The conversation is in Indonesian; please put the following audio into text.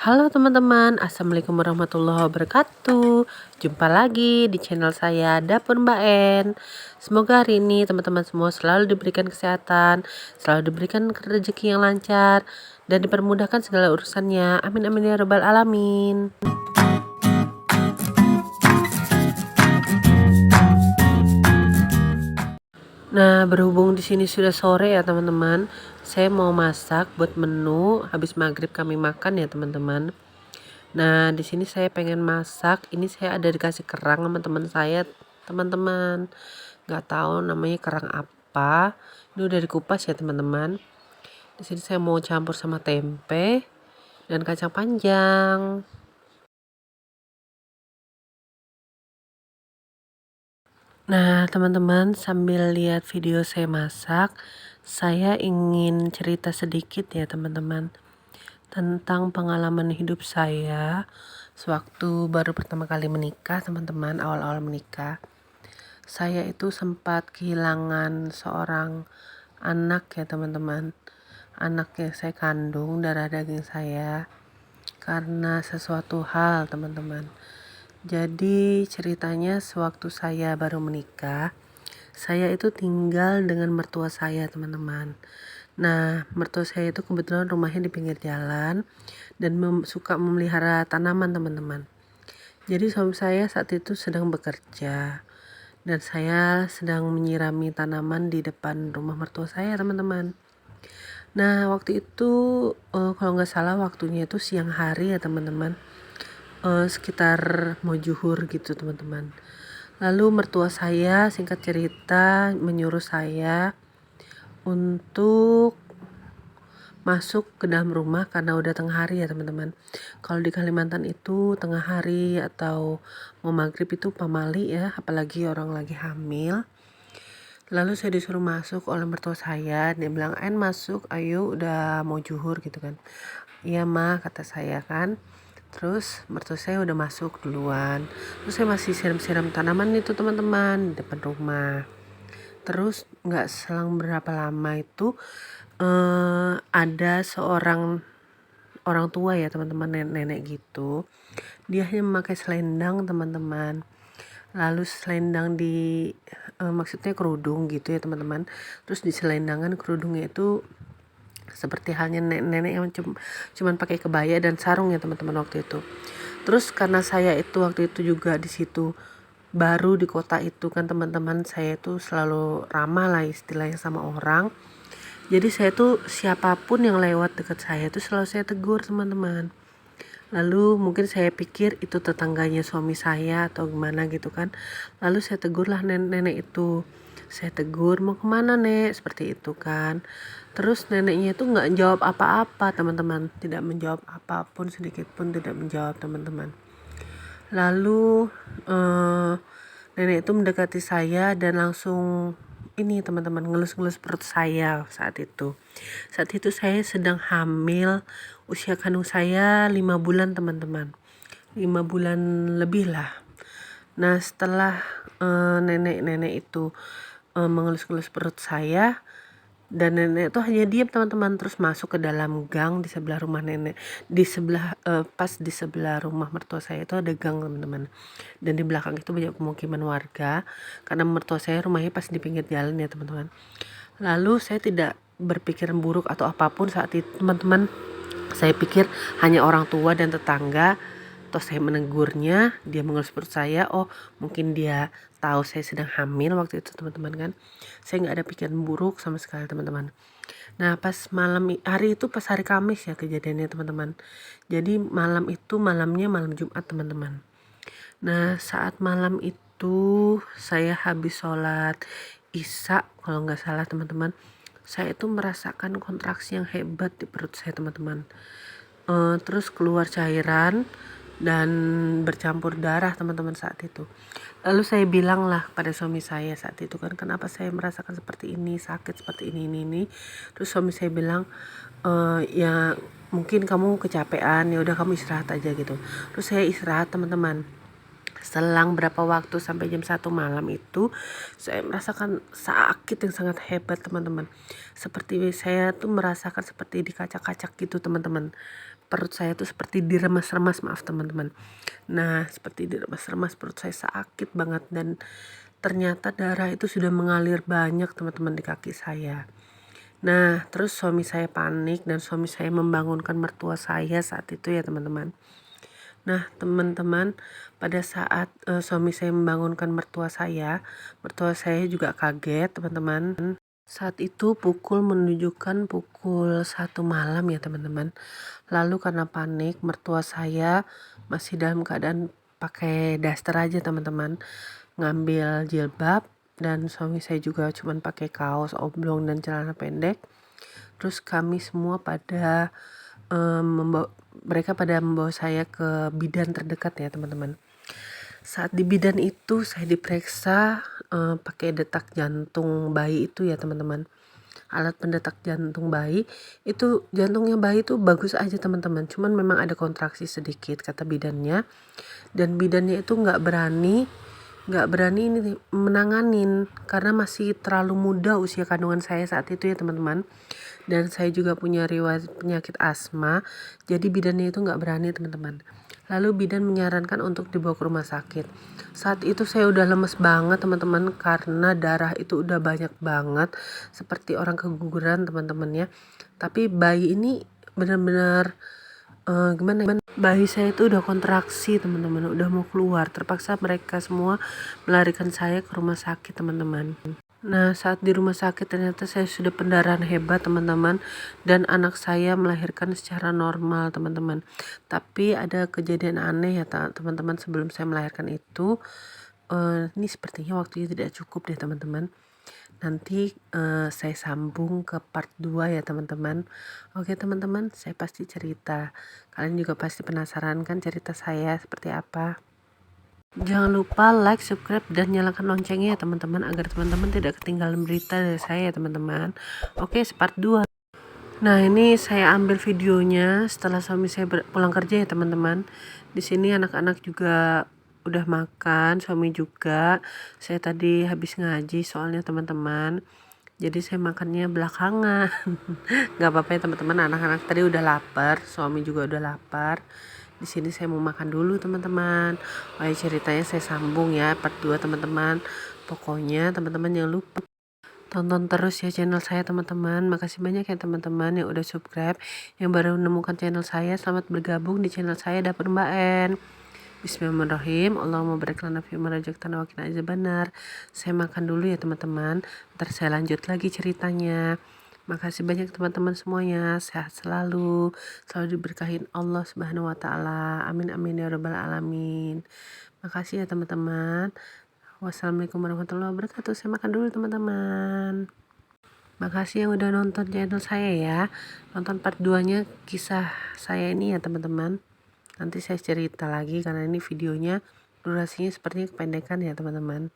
Halo teman-teman, Assalamualaikum warahmatullahi wabarakatuh. Jumpa lagi di channel saya Dapur Mbak En. Semoga hari ini teman-teman semua selalu diberikan kesehatan, selalu diberikan rezeki yang lancar, dan dipermudahkan segala urusannya. Amin amin ya rabbal alamin. Nah, berhubung di sini sudah sore ya teman-teman, saya mau masak buat menu habis maghrib kami makan ya teman-teman. Nah, di sini saya pengen masak. Ini saya ada dikasih kerang sama teman saya, teman-teman. Nggak tahu namanya kerang apa. Ini udah dikupas ya teman-teman. Di sini saya mau campur sama tempe dan kacang panjang. Nah, teman-teman, sambil lihat video saya masak, saya ingin cerita sedikit ya teman-teman tentang pengalaman hidup saya sewaktu baru pertama kali menikah, teman-teman. Awal-awal menikah, saya itu sempat kehilangan seorang anak ya teman-teman. Anak yang saya kandung, darah daging saya, karena sesuatu hal teman-teman. Jadi ceritanya sewaktu saya baru menikah, saya itu tinggal dengan mertua saya teman-teman. Nah, mertua saya itu kebetulan rumahnya di pinggir jalan dan suka memelihara tanaman teman-teman. Jadi suami saya saat itu sedang bekerja dan saya sedang menyirami tanaman di depan rumah mertua saya teman-teman. Nah, waktu itu kalau nggak salah waktunya itu siang hari ya teman-teman. Sekitar mau zuhur gitu teman-teman. Lalu mertua saya singkat cerita menyuruh saya untuk masuk ke dalam rumah karena udah tengah hari ya teman-teman. Kalau di Kalimantan itu tengah hari atau mau maghrib itu pamali ya, apalagi orang lagi hamil. Lalu saya disuruh masuk oleh mertua saya. Dia bilang, "En masuk, ayo udah mau zuhur," gitu kan. "Iya mah," kata saya kan. Terus mertua saya udah masuk duluan. Terus saya masih siram-siram tanaman itu teman-teman di depan rumah. Terus nggak selang berapa lama itu ada seorang orang tua ya teman-teman, nenek-nenek gitu. Dia hanya memakai selendang teman-teman. Lalu selendang di maksudnya kerudung gitu ya teman-teman. Terus di selendangan kerudungnya itu seperti halnya nenek-nenek yang cuman pakai kebaya dan sarung ya teman-teman waktu itu. Terus karena saya itu waktu itu juga di situ baru di kota itu kan teman-teman, saya itu selalu ramah lah istilahnya sama orang. Jadi saya tuh siapapun yang lewat dekat saya tuh selalu saya tegur teman-teman. Lalu mungkin saya pikir itu tetangganya suami saya atau gimana gitu kan. Lalu saya tegurlah nenek itu. Saya tegur, "Mau kemana nek?" Seperti itu kan. Terus neneknya itu nggak jawab apa-apa teman-teman. Tidak menjawab apapun, sedikit pun tidak menjawab teman-teman. Lalu nenek itu mendekati saya dan langsung ini teman-teman ngelus-ngelus perut saya saat itu. Saat itu saya sedang hamil, usia kandung saya 5 bulan teman-teman. 5 bulan lebih lah. Nah setelah nenek-nenek itu mengelus-ngelus perut saya, dan nenek itu hanya diam teman-teman, terus masuk ke dalam gang di sebelah rumah nenek, di sebelah pas di sebelah rumah mertua saya itu ada gang teman-teman, dan di belakang itu banyak pemukiman warga karena mertua saya rumahnya pas di pinggir jalan ya teman-teman. Lalu saya tidak berpikiran buruk atau apapun saat itu teman-teman. Saya pikir hanya orang tua dan tetangga. Toh saya menegurnya, dia mengelus perut saya. Oh mungkin dia tahu saya sedang hamil waktu itu teman-teman kan. Saya nggak ada pikiran buruk sama sekali teman-teman. Nah pas hari itu pas hari Kamis ya kejadiannya teman-teman. Jadi malamnya malam Jumat teman-teman. Nah saat malam itu saya habis sholat Isya kalau nggak salah teman-teman. Saya itu merasakan kontraksi yang hebat di perut saya teman-teman. Terus keluar cairan dan bercampur darah teman-teman saat itu. Lalu saya bilang lah pada suami saya saat itu kan, kenapa saya merasakan seperti ini, sakit seperti ini. Terus suami saya bilang, ya mungkin kamu kecapean, ya udah kamu istirahat aja gitu. Terus saya istirahat teman-teman. Selang berapa waktu sampai jam 1 malam itu saya merasakan sakit yang sangat hebat teman-teman. Seperti saya tuh merasakan seperti dikacak-kacak gitu teman-teman. perut saya tuh seperti diremas-remas, maaf teman-teman. Nah, seperti diremas-remas, perut saya sakit banget dan ternyata darah itu sudah mengalir banyak teman-teman di kaki saya. Nah, terus suami saya panik dan suami saya membangunkan mertua saya saat itu ya teman-teman. Nah, teman-teman, pada saat suami saya membangunkan mertua saya juga kaget teman-teman. Saat itu menunjukkan pukul 1 malam ya teman-teman. Lalu karena panik, mertua saya masih dalam keadaan pakai daster aja teman-teman. Ngambil jilbab dan suami saya juga cuman pakai kaos oblong dan celana pendek. Terus kami semua mereka pada membawa saya ke bidan terdekat ya teman-teman. Saat di bidan itu saya diperiksa pakai detak jantung bayi itu ya teman-teman. Alat pendetak jantung bayi itu, jantungnya bayi itu bagus aja teman-teman, cuman memang ada kontraksi sedikit kata bidannya, dan bidannya itu nggak berani ini menanganin karena masih terlalu muda usia kandungan saya saat itu ya teman-teman, dan saya juga punya riwayat penyakit asma, jadi bidannya itu nggak berani teman-teman. Lalu bidan menyarankan untuk dibawa ke rumah sakit. Saat itu saya udah lemes banget teman-teman karena darah itu udah banyak banget seperti orang keguguran teman-teman ya. Tapi bayi ini benar-benar gimana, bayi saya itu udah kontraksi teman-teman, udah mau keluar. Terpaksa mereka semua melarikan saya ke rumah sakit teman-teman. Nah, saat di rumah sakit ternyata saya sudah pendarahan hebat teman-teman, dan anak saya melahirkan secara normal teman-teman. Tapi ada kejadian aneh ya teman-teman sebelum saya melahirkan itu. Ini sepertinya waktunya tidak cukup deh teman-teman. Nanti saya sambung ke part 2 ya teman-teman. Oke teman-teman, saya pasti cerita. Kalian juga pasti penasaran kan cerita saya seperti apa. Jangan lupa like, subscribe, dan nyalakan loncengnya ya teman-teman, agar teman-teman tidak ketinggalan berita dari saya ya teman-teman. Oke, part 2. Nah, ini saya ambil videonya setelah suami saya pulang kerja ya teman-teman. Di sini anak-anak juga udah makan, suami juga. Saya tadi habis ngaji soalnya teman-teman. Jadi saya makannya belakangan. Gak apa-apa ya teman-teman, anak-anak tadi udah lapar, suami juga udah lapar. Di sini saya mau makan dulu teman-teman. Oh ya, ceritanya saya sambung ya part 2 teman-teman. Pokoknya teman-teman jangan lupa tonton terus ya channel saya teman-teman. Makasih banyak ya teman-teman yang udah subscribe. Yang baru menemukan channel saya, selamat bergabung di channel saya Dapur Mbak En. Bismillahirrahmanirrahim. Allahumma barik lana fima razaqtana wa qina azabannar. Saya makan dulu ya teman-teman. Ntar saya lanjut lagi ceritanya. Makasih banyak teman-teman semuanya. Sehat selalu diberkahin Allah Subhanahu wa taala. Amin amin ya rabbal alamin. Makasih ya teman-teman. Wassalamualaikum warahmatullahi wabarakatuh. Saya makan dulu teman-teman. Makasih yang udah nonton channel saya ya. Nonton part 2-nya kisah saya ini ya teman-teman. Nanti saya cerita lagi karena ini videonya durasinya sepertinya kependekan ya teman-teman.